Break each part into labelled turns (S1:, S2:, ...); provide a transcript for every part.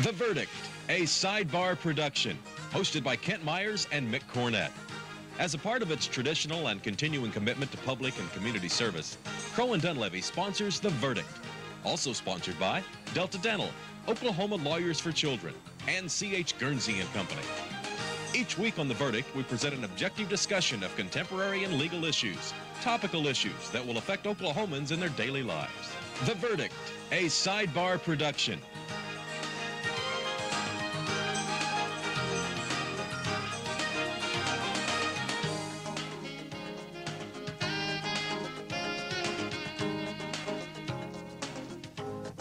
S1: The Verdict, a Sidebar production, hosted by Kent Myers and Mick Cornett. As a part of its traditional and continuing commitment to public and community service, Crow and Dunleavy sponsors The Verdict. Also sponsored by Delta Dental, Oklahoma Lawyers for Children, and C.H. Guernsey and Company. Each week on The Verdict, we present an objective discussion of contemporary and legal issues, topical issues that will affect Oklahomans in their daily lives. The Verdict, a Sidebar production.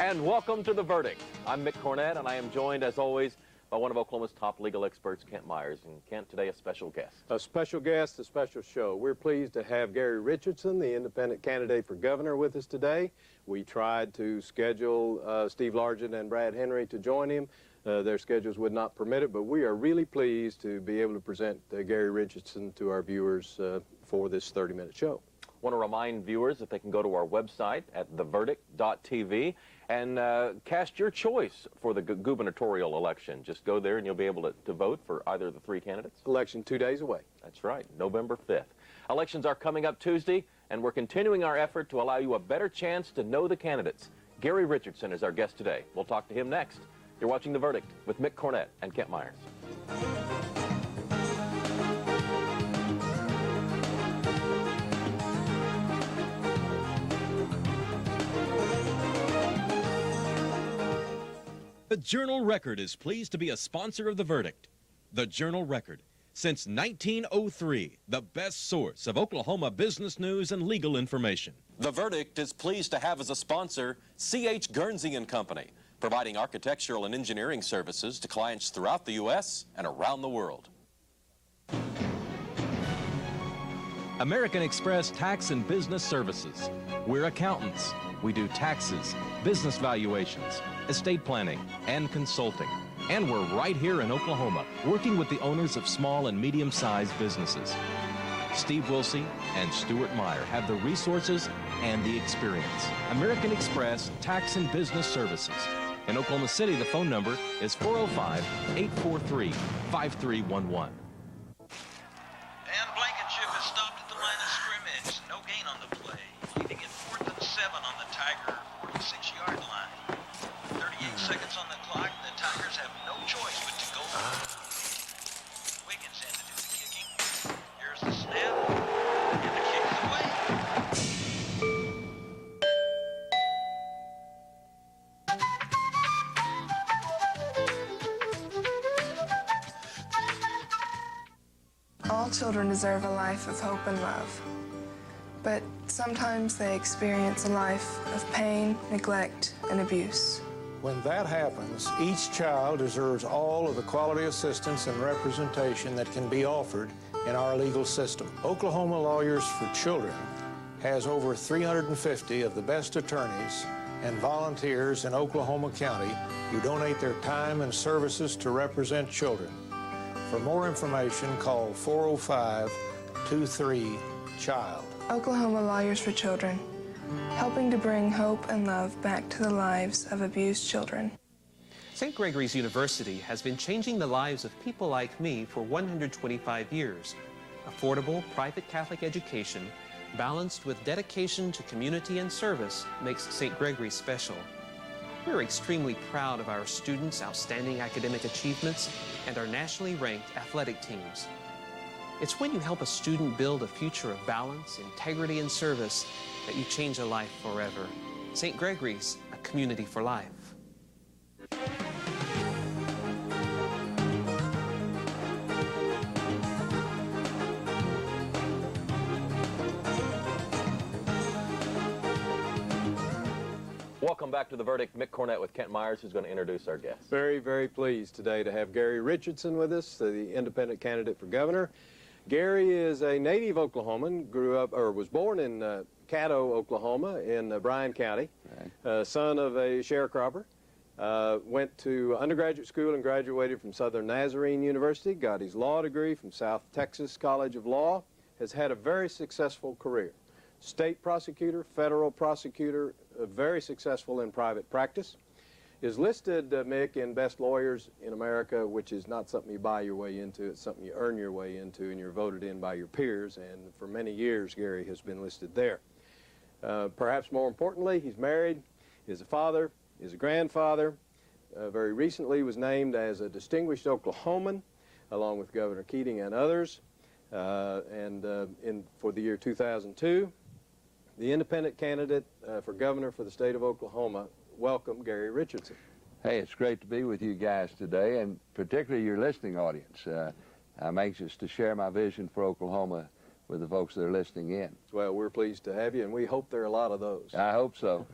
S2: And welcome to The Verdict. I'm Mick Cornett, and I am joined, as always, by one of Oklahoma's top legal experts, Kent Myers. And Kent, today a special guest.
S3: A special guest, a special show. We're pleased to have Gary Richardson, the independent candidate for governor, with us today. We tried to schedule Steve Largent and Brad Henry to join him. Their schedules would not permit it, but we are really pleased to be able to present Gary Richardson to our viewers for this 30-minute show.
S2: I want to remind viewers that they can go to our website at theverdict.tv and cast your choice for the gubernatorial election. Just go there and you'll be able to vote for either of the three candidates.
S3: Election 2 days away.
S2: That's right, November 5th. Elections are coming up Tuesday, and we're continuing our effort to allow you a better chance to know the candidates. Gary Richardson is our guest today. We'll talk to him next. You're watching The Verdict with Mick Cornett and Kent Myers.
S1: The Journal-Record is pleased to be a sponsor of The Verdict. The Journal-Record, since 1903, the best source of Oklahoma business news and legal information.
S2: The Verdict is pleased to have as a sponsor C.H. Guernsey and Company, providing architectural and engineering services to clients throughout the U.S. and around the world.
S1: American Express Tax and Business Services. We're accountants. We do taxes, business valuations, estate planning, and consulting. And we're right here in Oklahoma, working with the owners of small and medium-sized businesses. Steve Wilsey and Stuart Meyer have the resources and the experience. American Express Tax and Business Services. In Oklahoma City, the phone number is 405-843-5311.
S4: And Blankenship has stopped at the line of scrimmage. No gain on the play. Leading it 4th and 7 on the Tiger 46-yard line. 38 seconds on the clock. The Tigers have no choice but to go for it. Wiggins had to do the kicking. Here's the snap. And the kick is away.
S5: All children deserve a life of hope and love. But sometimes they experience a life of pain, neglect, and abuse.
S6: When that happens, each child deserves all of the quality assistance and representation that can be offered in our legal system. Oklahoma Lawyers for Children has over 350 of the best attorneys and volunteers in Oklahoma County who donate their time and services to represent children. For more information, call 405-23-CHILD.
S5: Oklahoma Lawyers for Children, helping to bring hope and love back to the lives of abused children.
S7: St. Gregory's University has been changing the lives of people like me for 125 years. Affordable, private Catholic education, balanced with dedication to community and service, makes St. Gregory special. We're extremely proud of our students' outstanding academic achievements and our nationally ranked athletic teams. It's when you help a student build a future of balance, integrity, and service that you change a life forever. St. Gregory's, a community for life.
S2: Welcome back to The Verdict. Mick Cornett with Kent Myers, who's going to introduce our guest.
S3: Very, very pleased today to have Gary Richardson with us, the independent candidate for governor. Gary is a native Oklahoman, was born in Caddo, Oklahoma, in Bryan County, right. Son of a sharecropper. Went to undergraduate school and graduated from Southern Nazarene University, got his law degree from South Texas College of Law, has had a very successful career. State prosecutor, federal prosecutor, very successful in private practice. is listed, Mick, in Best Lawyers in America, which is not something you buy your way into. It's something you earn your way into, and you're voted in by your peers. And for many years, Gary has been listed there. Perhaps more importantly, he's married, is a father, is a grandfather. Very recently was named as a distinguished Oklahoman, along with Governor Keating and others. For the year 2002, the independent candidate for governor for the state of Oklahoma. Welcome, Gary Richardson.
S8: Hey, it's great to be with you guys today, and particularly your listening audience. I'm anxious to share my vision for Oklahoma with the folks that are listening in.
S3: Well, we're pleased to have you, and we hope there are a lot of those.
S8: I hope so.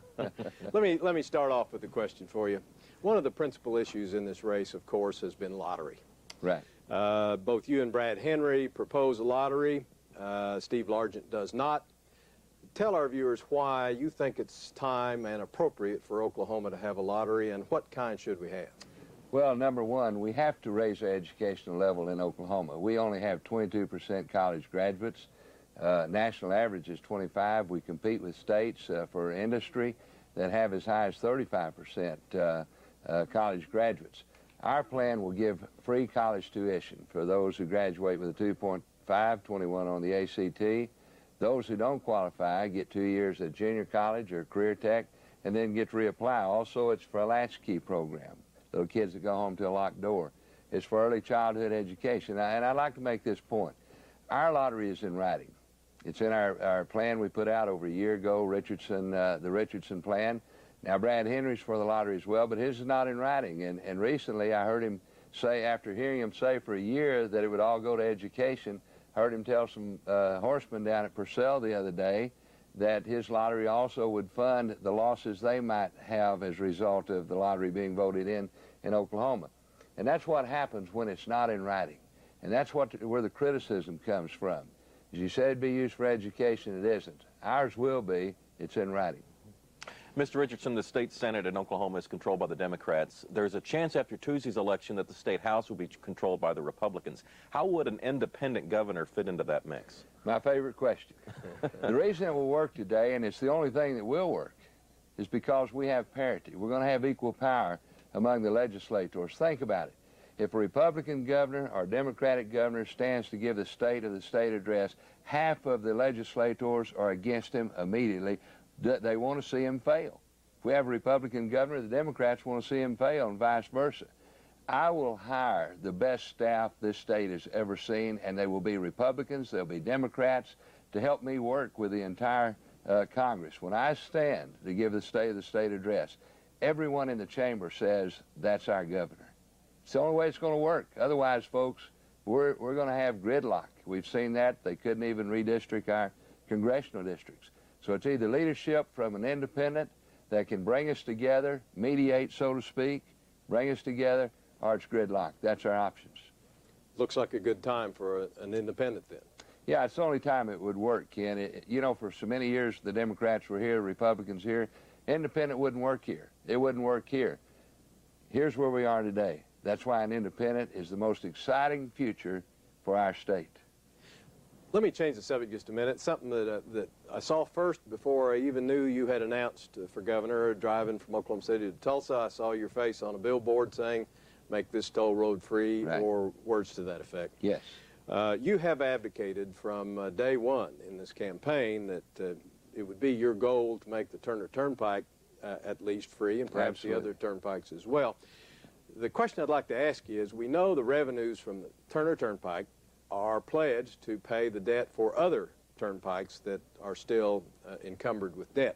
S3: Let me start off with a question for you. One of the principal issues in this race, of course, has been lottery.
S8: Right.
S3: Both you and Brad Henry propose a lottery. Steve Largent does not. Tell our viewers why you think it's time and appropriate for Oklahoma to have a lottery, and what kind should we have?
S8: Well, number one, we have to raise the educational level in Oklahoma. We only have 22% college graduates. National average is 25. We compete with states for industry that have as high as 35% college graduates. Our plan will give free college tuition for those who graduate with a 2.5, 21 on the ACT. Those who don't qualify get 2 years at junior college or career tech and then get to reapply. Also, it's for a latchkey program, little kids that go home to a locked door. It's for early childhood education. And I'd like to make this point. Our lottery is in writing. It's in our plan we put out over a year ago, Richardson, the Richardson plan. Now, Brad Henry's for the lottery as well, but his is not in writing. And recently I heard him say, after hearing him say for a year that it would all go to education, heard him tell some horsemen down at Purcell the other day that his lottery also would fund the losses they might have as a result of the lottery being voted in Oklahoma. And that's what happens when it's not in writing. And that's where the criticism comes from. As you said, it'd be used for education. It isn't. Ours will be. It's in writing.
S2: Mr. Richardson, the state Senate in Oklahoma is controlled by the Democrats. There's a chance after Tuesday's election that the state House will be controlled by the Republicans. How would an independent governor fit into that mix?
S8: My favorite question. The reason it will work today, and it's the only thing that will work, is because we have parity. We're going to have equal power among the legislators. Think about it. If a Republican governor or Democratic governor stands to give the state address, half of the legislators are against him immediately. They want to see him fail. If we have a Republican governor, the Democrats want to see him fail, and vice versa. I will hire the best staff this state has ever seen, and they will be Republicans, they'll be Democrats, to help me work with the entire Congress. When I stand to give the state address, everyone in the chamber says that's our governor. It's the only way it's going to work. Otherwise, folks, we're going to have gridlock. We've seen that. They couldn't even redistrict our congressional districts. So it's either leadership from an independent that can bring us together, mediate, so to speak, bring us together, or it's gridlock. That's our options.
S3: Looks like a good time for an independent then.
S8: Yeah, it's the only time it would work, Ken. You know, for so many years the Democrats were here, Republicans here. Independent wouldn't work here. It wouldn't work here. Here's where we are today. That's why an independent is the most exciting future for our state.
S3: Let me change the subject just a minute. Something that I saw first before I even knew you had announced for governor. Driving from Oklahoma City to Tulsa, I saw your face on a billboard saying, "Make this toll road free," right, or words to that effect.
S8: Yes.
S3: You have advocated from day one in this campaign that it would be your goal to make the Turner Turnpike at least free, and perhaps the other turnpikes as well. The question I'd like to ask you is, we know the revenues from the Turner Turnpike are pledged to pay the debt for other turnpikes that are still encumbered with debt.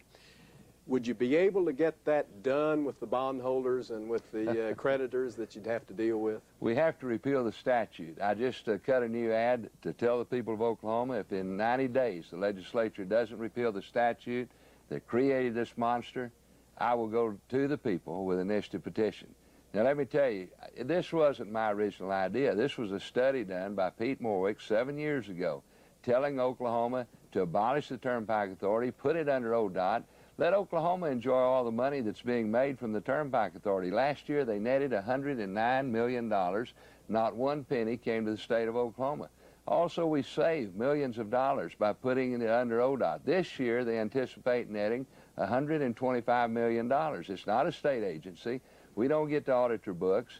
S3: Would you be able to get that done with the bondholders and with the creditors that you'd have to deal with?
S8: We have to repeal the statute. I just cut a new ad to tell the people of Oklahoma, if in 90 days the legislature doesn't repeal the statute that created this monster, I will go to the people with an initiative petition. Now, let me tell you, this wasn't my original idea. This was a study done by Pete Morwick 7 years ago, telling Oklahoma to abolish the Turnpike Authority, put it under ODOT, let Oklahoma enjoy all the money that's being made from the Turnpike Authority. Last year, they netted $109 million. Not one penny came to the state of Oklahoma. Also, we saved millions of dollars by putting it under ODOT. This year, they anticipate netting $125 million. It's not a state agency. We don't get to audit your books.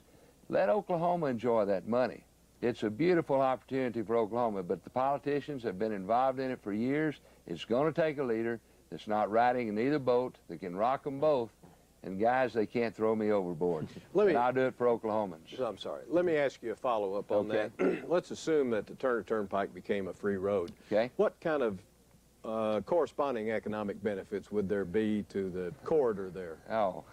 S8: Let Oklahoma enjoy that money. It's a beautiful opportunity for Oklahoma, but the politicians have been involved in it for years. It's going to take a leader that's not riding in either boat, that can rock them both. And guys, they can't throw me overboard. And I'll do it for Oklahomans.
S3: I'm sorry. Let me ask you a follow-up on that. Let's assume that the Turner Turnpike became a free road.
S8: Okay.
S3: What kind of corresponding economic benefits would there be to the corridor there?
S8: Oh,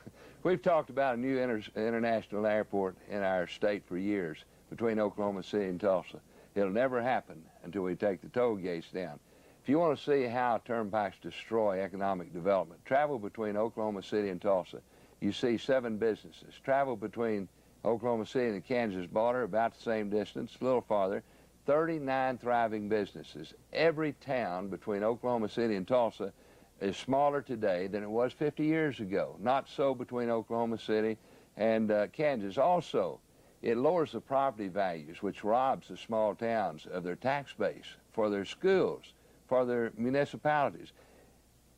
S8: we've talked about a new international airport in our state for years between Oklahoma City and Tulsa. It'll never happen until we take the toll gates down. If you want to see how turnpikes destroy economic development, travel between Oklahoma City and Tulsa. You see 7 businesses. Travel between Oklahoma City and the Kansas border, about the same distance, a little farther, 39 thriving businesses. Every town between Oklahoma City and Tulsa is smaller today than it was 50 years ago. Not so between Oklahoma City and Kansas. Also, it lowers the property values, which robs the small towns of their tax base for their schools, for their municipalities.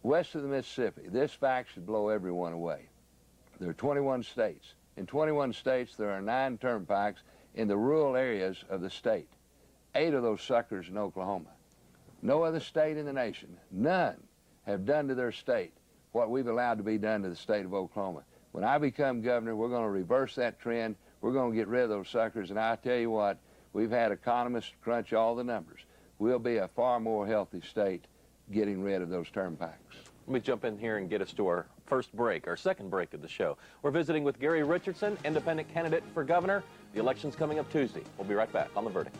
S8: West of the Mississippi, this fact should blow everyone away. There are 21 states. In 21 states, there are 9 turnpikes in the rural areas of the state. 8 of those suckers in Oklahoma. No other state in the nation, none, have done to their state what we've allowed to be done to the state of Oklahoma. When I become governor, we're going to reverse that trend. We're going to get rid of those suckers, and I tell you what, we've had economists crunch all the numbers. We'll be a far more healthy state getting rid of those turnpikes.
S2: Let me jump in here and get us to our first break, our second break of the show. We're visiting with Gary Richardson, independent candidate for governor. The election's coming up Tuesday. We'll be right back on The Verdict.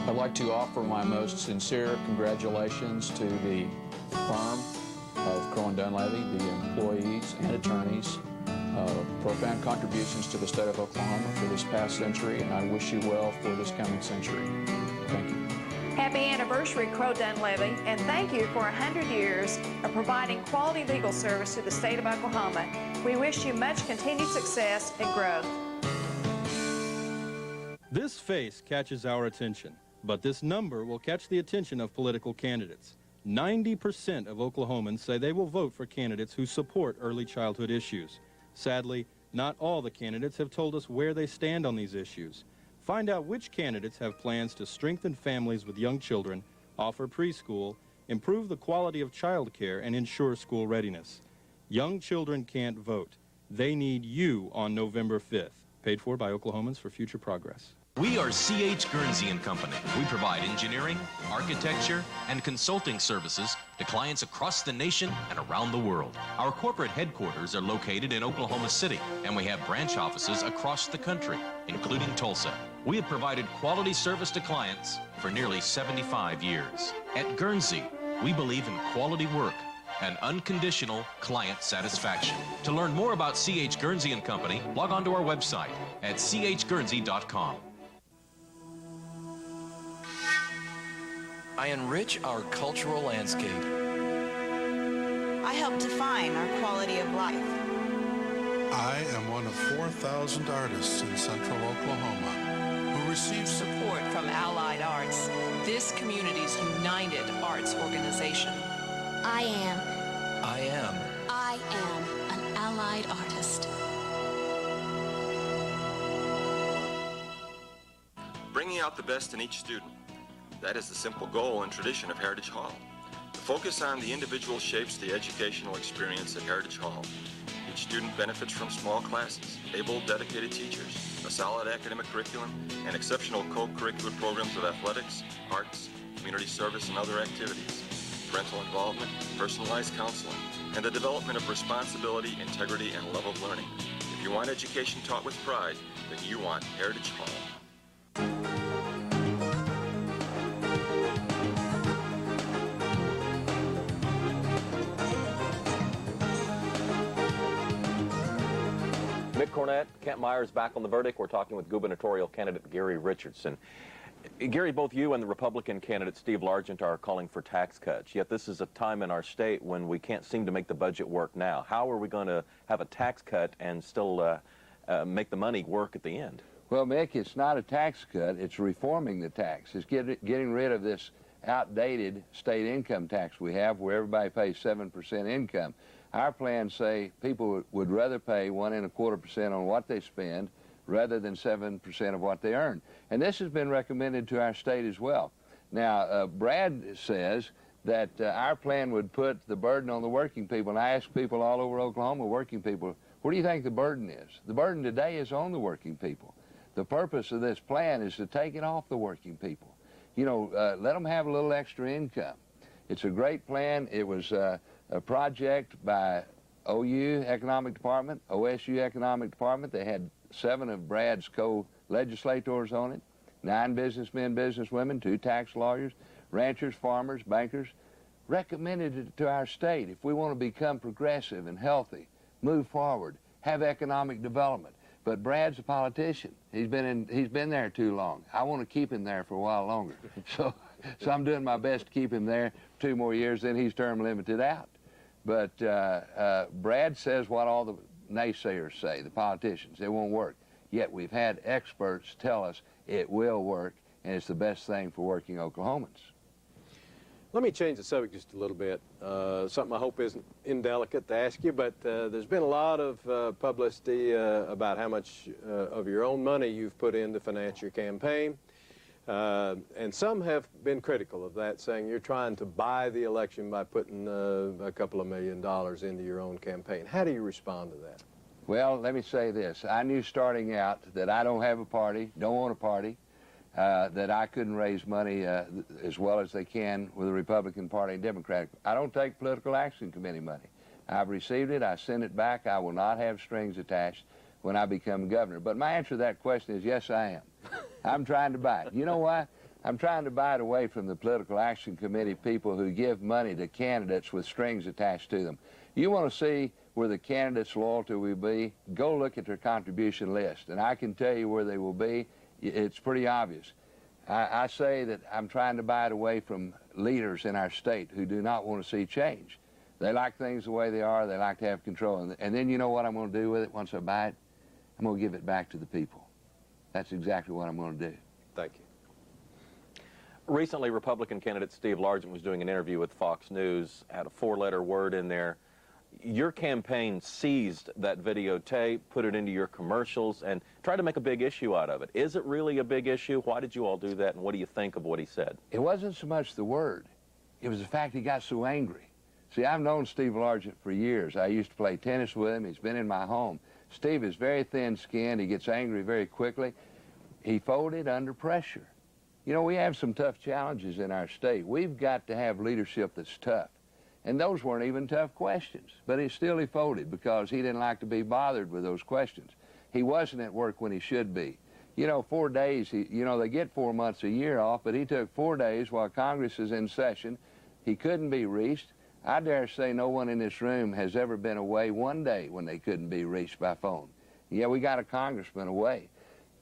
S9: I'd like to offer my most sincere congratulations to the firm of Crow and Dunleavy, the employees and attorneys, profound contributions to the state of Oklahoma for this past century, and I wish you well for this coming century. Thank you.
S10: Happy anniversary, Crow Dunleavy, and thank you for 100 years of providing quality legal service to the state of Oklahoma. We wish you much continued success and growth.
S11: This face catches our attention. But this number will catch the attention of political candidates. 90% of Oklahomans say they will vote for candidates who support early childhood issues. Sadly, not all the candidates have told us where they stand on these issues. Find out which candidates have plans to strengthen families with young children, offer preschool, improve the quality of child care, and ensure school readiness. Young children can't vote. They need you on November 5th. Paid for by Oklahomans for Future Progress.
S1: We are C.H. Guernsey & Company. We provide engineering, architecture, and consulting services to clients across the nation and around the world. Our corporate headquarters are located in Oklahoma City, and we have branch offices across the country, including Tulsa. We have provided quality service to clients for nearly 75 years. At Guernsey, we believe in quality work and unconditional client satisfaction. To learn more about C.H. Guernsey & Company, log on to our website at chguernsey.com.
S12: I enrich our cultural landscape.
S13: I help define our quality of life.
S14: I am one of 4,000 artists in central Oklahoma who receive
S12: support from Allied Arts, this community's united arts organization.
S15: I am an Allied artist.
S16: Bringing out the best in each student. That is the simple goal and tradition of Heritage Hall. The focus on the individual shapes the educational experience at Heritage Hall. Each student benefits from small classes, able, dedicated teachers, a solid academic curriculum, and exceptional co-curricular programs of athletics, arts, community service, and other activities, parental involvement, personalized counseling, and the development of responsibility, integrity, and love of learning. If you want education taught with pride, then you want Heritage Hall.
S2: Mick Cornett, Kent Myers back on The Verdict. We're talking with gubernatorial candidate Gary Richardson. Gary, both you and the Republican candidate Steve Largent are calling for tax cuts, yet this is a time in our state when we can't seem to make the budget work now. How are we going to have a tax cut and still make the money work at the end.
S8: Well, Mick, it's not a tax cut. It's reforming the tax. It's getting rid of this outdated state income tax we have where everybody pays 7% income. Our plans say people would rather pay 1.25% on what they spend rather than 7% of what they earn. And this has been recommended to our state as well. Now, Brad says that our plan would put the burden on the working people. And I ask people all over Oklahoma, working people, where do you think the burden is? The burden today is on the working people. The purpose of this plan is to take it off the working people. You know, let them have a little extra income. It's a great plan. It was a project by OU Economic Department, OSU Economic Department. They had 7 of Brad's co-legislators on it, 9 businessmen, businesswomen, 2 tax lawyers, ranchers, farmers, bankers, recommended it to our state. If we want to become progressive and healthy, move forward, have economic development. But Brad's a politician. He's been there too long. I want to keep him there for a while longer. So I'm doing my best to keep him there 2 more years, then he's term limited out. But Brad says what all the naysayers say, the politicians. It won't work. Yet we've had experts tell us it will work, and it's the best thing for working Oklahomans.
S3: Let me change the subject just a little bit. Something I hope isn't indelicate to ask you, but there's been a lot of publicity about how much of your own money you've put in to finance your campaign. And some have been critical of that, saying you're trying to buy the election by putting a couple of $1 million into your own campaign. How do you respond to that?
S8: Well, let me say this. I knew starting out that I don't have a party, don't want a party, that I couldn't raise money as well as they can with the Republican Party and Democratic. I don't take political action committee money. I've received it. I send it back. I will not have strings attached when I become governor. But my answer to that question is yes, I am. I'm trying to buy it. You know why? I'm trying to buy it away from the political action committee people who give money to candidates with strings attached to them. You want to see where the candidates' loyalty will be? Go look at their contribution list, and I can tell you where they will be. It's pretty obvious. I say that I'm trying to buy it away from leaders in our state who do not want to see change. They like things the way they are. They like to have control. And then you know what I'm going to do with it once I buy it? I'm going to give it back to the people. That's exactly what I'm going to do.
S3: Thank you.
S2: Recently, Republican candidate Steve Largent was doing an interview with Fox News, had a 4-letter word in there. Your campaign seized that videotape, put it into your commercials, and tried to make a big issue out of it. Is it really a big issue? Why did you all do that, and what do you think of what he said?
S8: It wasn't so much the word. It was the fact he got so angry. See, I've known Steve Largent for years. I used to play tennis with him. He's been in my home. Steve is very thin-skinned. He gets angry very quickly. He folded under pressure. You know, we have some tough challenges in our state. We've got to have leadership that's tough. And those weren't even tough questions. But he folded because he didn't like to be bothered with those questions. He wasn't at work when he should be. You know, 4 days, you know, they get 4 months a year off, but he took 4 days while Congress is in session. He couldn't be reached. I dare say no one in this room has ever been away 1 day when they couldn't be reached by phone. Yeah, we got a congressman away.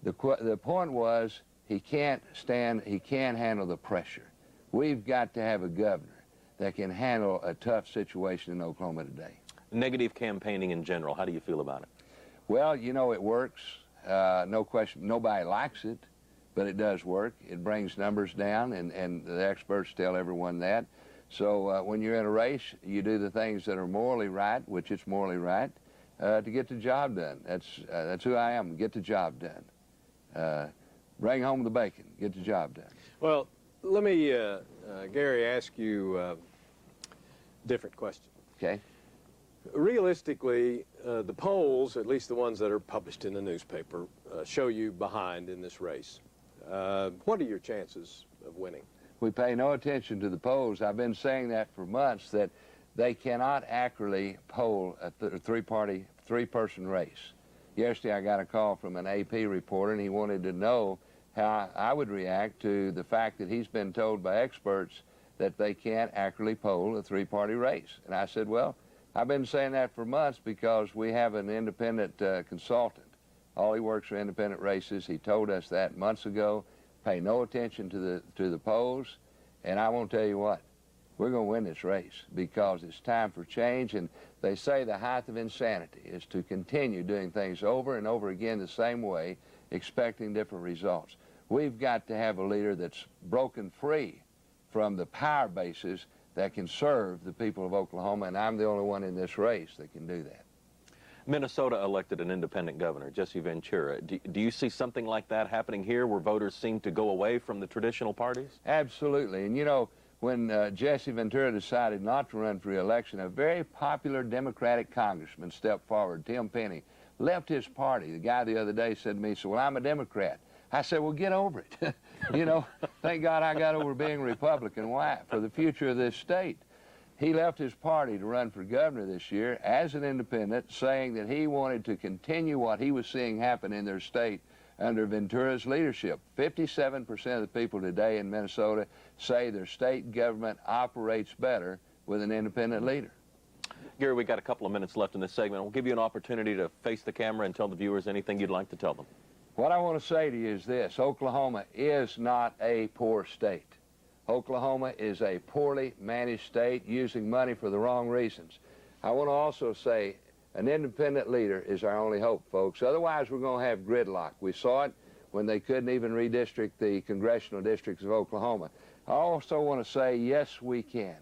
S8: The point was he can't handle the pressure. We've got to have a governor that can handle a tough situation in Oklahoma today.
S2: Negative campaigning in general, how do you feel about it?
S8: Well, you know, it works. No question. Nobody likes it, but it does work. It brings numbers down, and the experts tell everyone that. So when you're in a race, you do the things that are morally right, which it's morally right, to get the job done. That's who I am, get the job done. Bring home the bacon, get the job done.
S3: Well, let me, Gary, ask you a different question.
S8: Okay.
S3: Realistically, the polls, at least the ones that are published in the newspaper, show you behind in this race. What are your chances of winning?
S8: We pay no attention to the polls. I've been saying that for months, that they cannot accurately poll a three-person race. Yesterday I got a call from an AP reporter, and he wanted to know how I would react to the fact that he's been told by experts that they can't accurately poll a 3-party race. And I said, well, I've been saying that for months because we have an independent consultant. All he works for independent races. He told us that months ago. Pay no attention to the polls. And I won't tell you what, we're going to win this race, because it's time for change. And they say the height of insanity is to continue doing things over and over again the same way, expecting different results. We've got to have a leader that's broken free from the power bases that can serve the people of Oklahoma, and I'm the only one in this race that can do that.
S2: Minnesota elected an independent governor, Jesse Ventura. Do you see something like that happening here, where voters seem to go away from the traditional parties?
S8: Absolutely. And you know, when Jesse Ventura decided not to run for re-election, a very popular Democratic congressman stepped forward, Tim Penny, left his party. The guy the other day said to me, "So, well, I'm a Democrat." I said, "Well, get over it." You know, thank God I got over being Republican. Why? For the future of this state. He left his party to run for governor this year as an independent, saying that he wanted to continue what he was seeing happen in their state under Ventura's leadership. 57% of the people today in Minnesota say their state government operates better with an independent leader.
S2: Gary, we got a couple of minutes left in this segment. We'll give you an opportunity to face the camera and tell the viewers anything you'd like to tell them.
S8: What I want to say to you is this: Oklahoma is not a poor state. Oklahoma is a poorly managed state using money for the wrong reasons. I want to also say an independent leader is our only hope, folks. Otherwise, we're going to have gridlock. We saw it when they couldn't even redistrict the congressional districts of Oklahoma. I also want to say, yes, we can.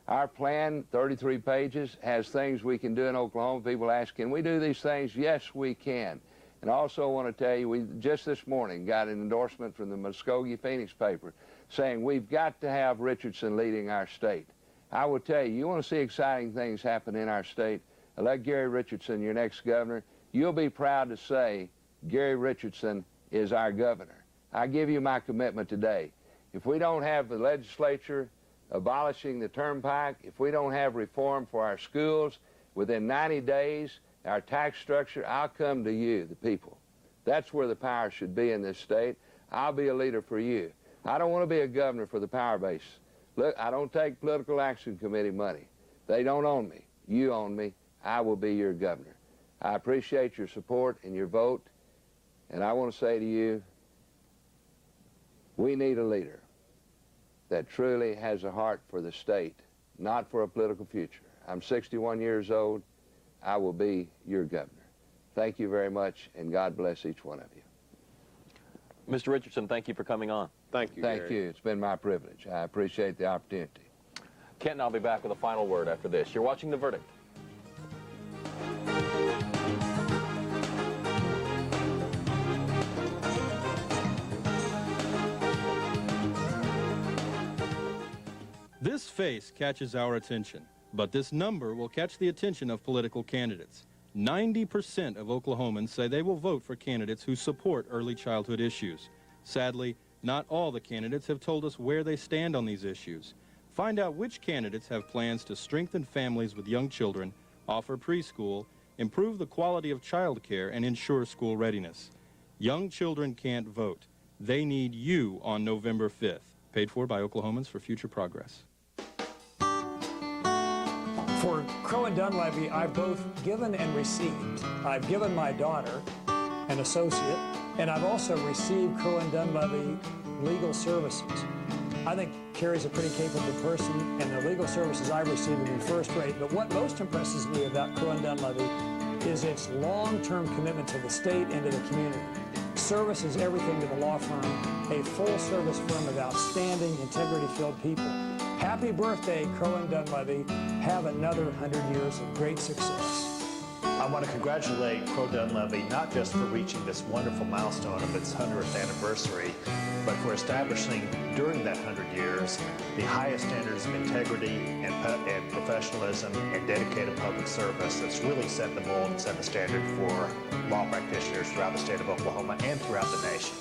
S8: Our plan, 33 pages, has things we can do in Oklahoma. People ask, can we do these things? Yes, we can. And I also want to tell you, we just this morning got an endorsement from the Muskogee Phoenix paper saying we've got to have Richardson leading our state. I will tell you, you want to see exciting things happen in our state, elect Gary Richardson your next governor. You'll be proud to say Gary Richardson is our governor. I give you my commitment today. If we don't have the legislature abolishing the turnpike, if we don't have reform for our schools within 90 days, our tax structure, I'll come to you, the people. That's where the power should be in this state. I'll be a leader for you. I don't want to be a governor for the power base. Look, I don't take political action committee money. They don't own me. You own me. I will be your governor. I appreciate your support and your vote. And I want to say to you, we need a leader that truly has a heart for the state, not for a political future. I'm 61 years old. I will be your governor. Thank you very much, and God bless each one of you.
S2: Mr. Richardson, thank you for coming on.
S3: Thank you,
S8: Thank you. It's been my privilege. I appreciate the opportunity.
S2: Kent and I'll be back with a final word after this. You're watching The Verdict.
S11: This face catches our attention, but this number will catch the attention of political candidates. 90% of Oklahomans say they will vote for candidates who support early childhood issues. Sadly, not all the candidates have told us where they stand on these issues. Find out which candidates have plans to strengthen families with young children, offer preschool, improve the quality of child care, and ensure school readiness. Young children can't vote. They need you on November 5th. Paid for by Oklahomans for Future Progress.
S17: For Crow and Dunleavy, I've both given and received. I've given my daughter, an associate, and I've also received Crow and Dunleavy legal services. I think Carrie's a pretty capable person, and the legal services I've received have been first rate. But what most impresses me about Crow and Dunleavy is its long-term commitment to the state and to the community. Service is everything to the law firm, a full-service firm of outstanding, integrity-filled people. Happy birthday, Crow and Dunleavy. Have another 100 years of great success.
S18: I want to congratulate Crow Dunleavy not just for reaching this wonderful milestone of its 100th anniversary, but for establishing during that 100 years the highest standards of integrity and professionalism and dedicated public service that's really set the mold and set the standard for law practitioners throughout the state of Oklahoma and throughout the nation.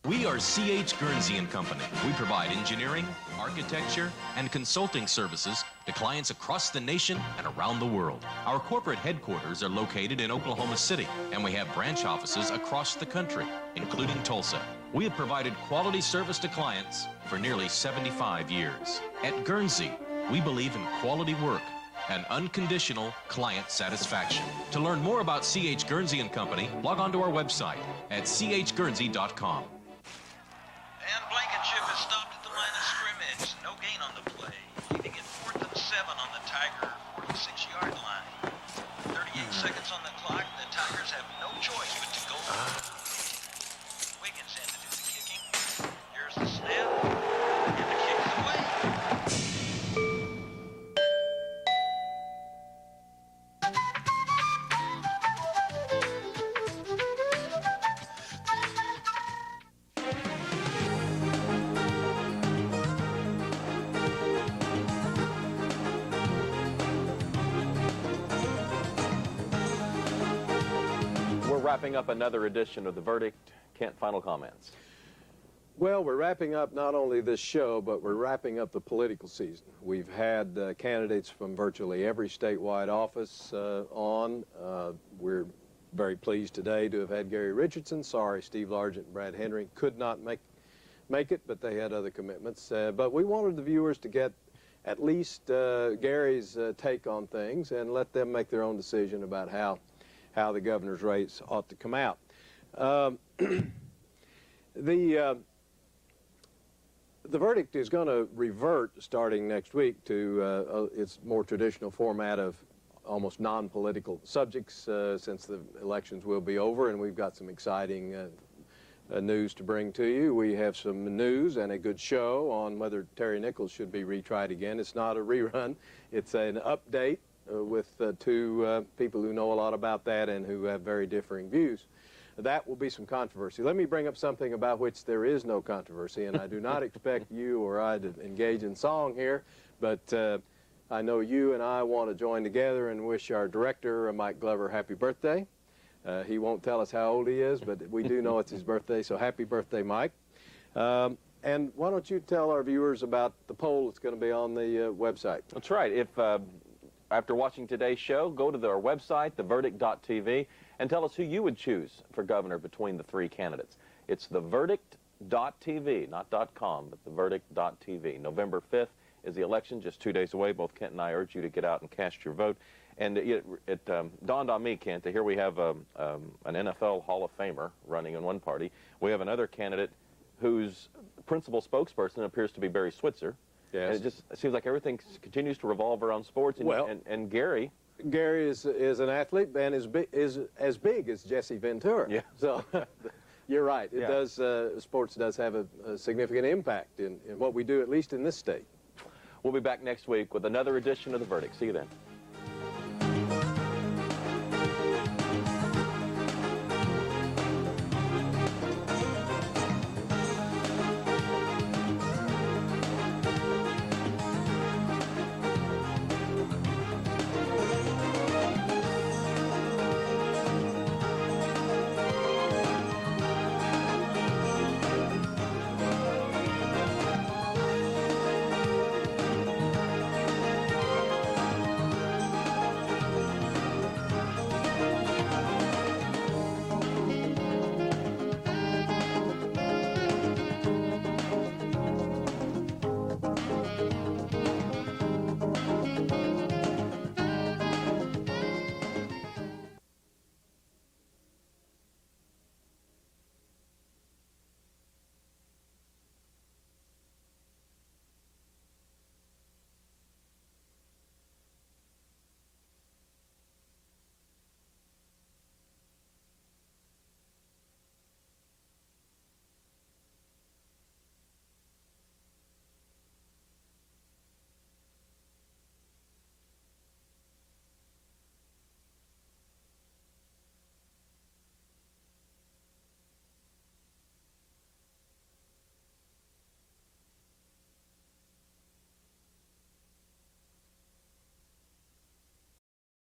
S1: We are C.H. Guernsey & Company. We provide engineering, architecture, and consulting services to clients across the nation and around the world. Our corporate headquarters are located in Oklahoma City, and we have branch offices across the country, including Tulsa. We have provided quality service to clients for nearly 75 years. At Guernsey, we believe in quality work and unconditional client satisfaction. To learn more about C.H. Guernsey & Company, log on to our website at chguernsey.com.
S4: the line of scrimmage. No gain on the play. Leaving it 4th and 7 on the Tiger 46-yard line. 38 seconds on the clock. The Tigers have no choice but to go for it. Wiggins had to do the kicking. Here's the snap. And the kick is away.
S2: We're wrapping up another edition of The Verdict. Kent, final comments.
S3: Well, we're wrapping up not only this show, but we're wrapping up the political season. We've had candidates from virtually every statewide office on. We're very pleased today to have had Gary Richardson. Sorry, Steve Largent and Brad Henry could not make it, but they had other commitments. But we wanted the viewers to get at least Gary's take on things and let them make their own decision about how the governor's race ought to come out. The verdict is going to revert starting next week to its more traditional format of almost non-political subjects since the elections will be over, and we've got some exciting news to bring to you. We have some news and a good show on whether Terry Nichols should be retried again. It's not a rerun. It's an update with two people who know a lot about that and who have very differing views. That will be some controversy. Let me bring up something about which there is no controversy, and I do not expect you or I to engage in song here, but I know you and I want to join together and wish our director, Mike Glover, happy birthday. He won't tell us how old he is, but we do know it's his birthday, so happy birthday, Mike. And why don't you tell our viewers about the poll that's going to be on the website?
S2: That's right. If after watching today's show, go to our website, theverdict.tv, and tell us who you would choose for governor between the three candidates. It's theverdict.tv, not .com, but theverdict.tv. November 5th is the election, just 2 days away. Both Kent and I urge you to get out and cast your vote. And it dawned on me, Kent, that here we have an NFL Hall of Famer running in one party. We have another candidate whose principal spokesperson appears to be Barry Switzer.
S3: Yes.
S2: And it seems like everything continues to revolve around sports. And Gary
S3: is an athlete and is as big as Jesse Ventura.
S2: Yeah.
S3: So you're right. It
S2: Yeah.
S3: does. Sports does have a significant impact in what we do, at least in this state.
S2: We'll be back next week with another edition of The Verdict. See you then.